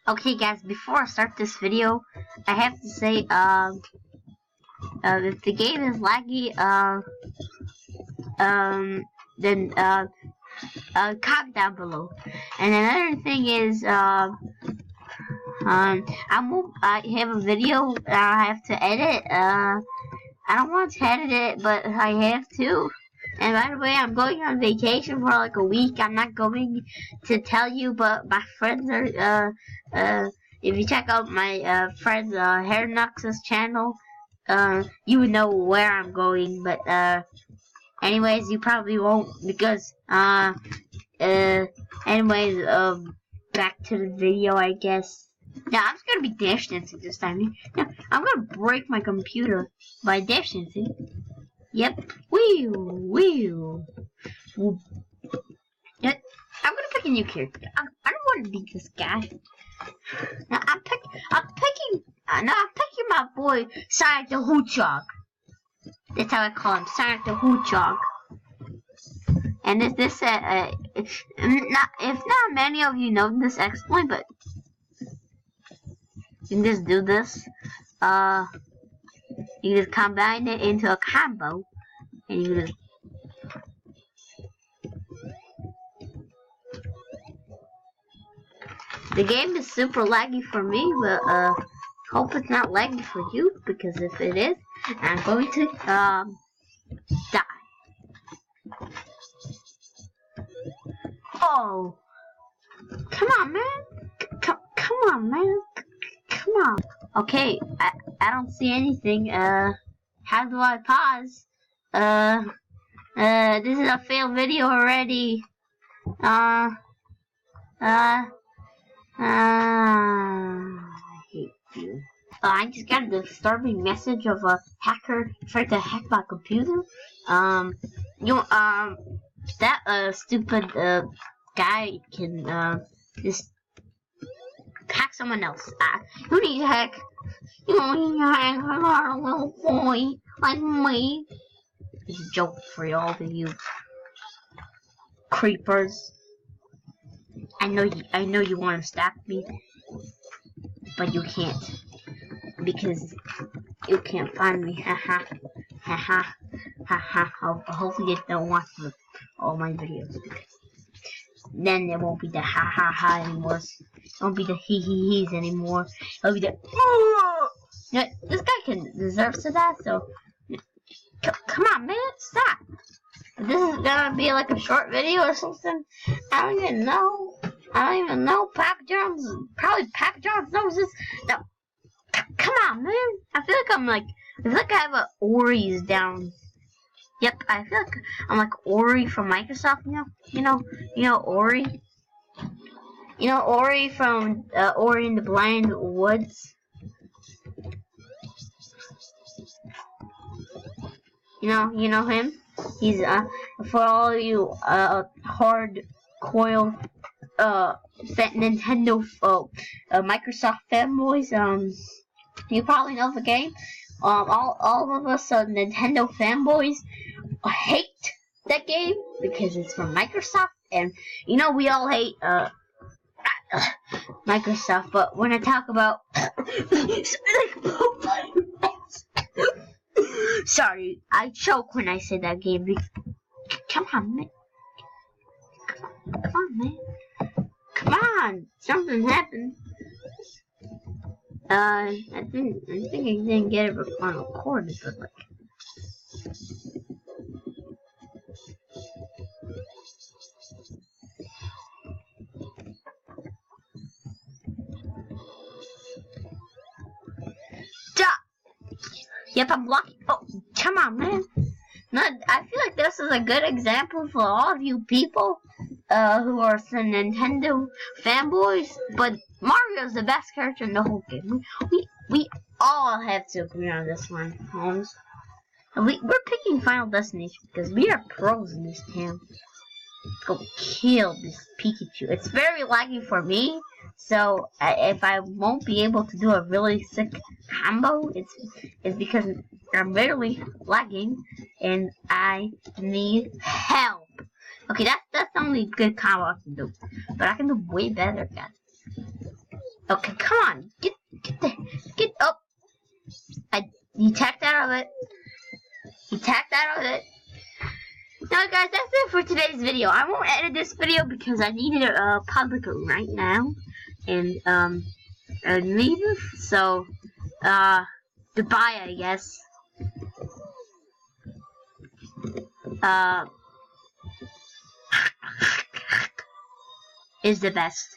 Okay, guys, before I start this video, I have to say, if the game is laggy, then, comment down below. And another thing is, I have a video that I have to edit. I don't want to edit it, but I have to. And by the way, I'm going on vacation for like a week. I'm not going to tell you, but my friends are, if you check out my, friend's, Hair Nux's channel, you would know where I'm going, but, anyways, you probably won't, because, anyways, back to the video, I guess. Now, I'm just gonna be dash dancing this time. Now, I'm gonna break my computer by dash dancing. Yep. Wheel. Yep. I'm gonna pick a new character. I don't want to be this guy. Now, I'm picking my boy, Sonic the Hedgehog. That's how I call him, Sonic the Hedgehog. And if not many of you know this exploit, but you can just do this. You just combine it into a combo, and you just the game is super laggy for me, but hope it's not laggy for you, because if it is, I'm going to die. Oh, come on, man! Come on, man! Come on. Okay, I don't see anything. How do I pause? This is a failed video already. I hate you. I just got a disturbing message of a hacker trying to hack my computer. That stupid guy can just hack someone else. You need to hack. You need to hack a little boy like me. It's a joke for all of you creepers. I know you want to stop me, but you can't, because you can't find me. Haha, haha, haha. Hopefully you don't watch all my videos, because then there won't be the ha ha ha anymore. It won't be the hee hee hees anymore. It'll be the this guy deserves to die. So come on, man, stop. This is gonna be like a short video or something. I don't even know. Papa John's probably Papa John's knows this. No, come on, man. I feel like I have a Ori's down. Yep, I feel like I'm like Ori from Microsoft. You know Ori. You know Ori from Ori in the Blind Woods. You know him. He's for all you hardcore Nintendo Microsoft fanboys. You probably know the game. All of us Nintendo fanboys hate that game because it's from Microsoft, and we all hate Microsoft. But when I talk about sorry, I choke when I say that game. Come on, man. Come on, man. Come on. Something happened. I think I didn't get it on record, but like. Stop! Yep, I'm blocking. Oh, come on, man. No, I feel like this is a good example for all of you people who are some Nintendo fanboys. But Mario's the best character in the whole game. We all have to agree on this one, Holmes. And we're picking Final Destination because we are pros in this game. Let's go kill this Pikachu. It's very laggy for me, so if I won't be able to do a really sick combo, it's because I'm barely lagging and I need help. Okay, that's the only good combo I can do, but I can do way better, guys. Okay, come on. Get up. He tacked out of it. He tacked out of it. Now guys, that's it for today's video. I won't edit this video because I need it public right now. And leave. So goodbye, I guess. Is the best.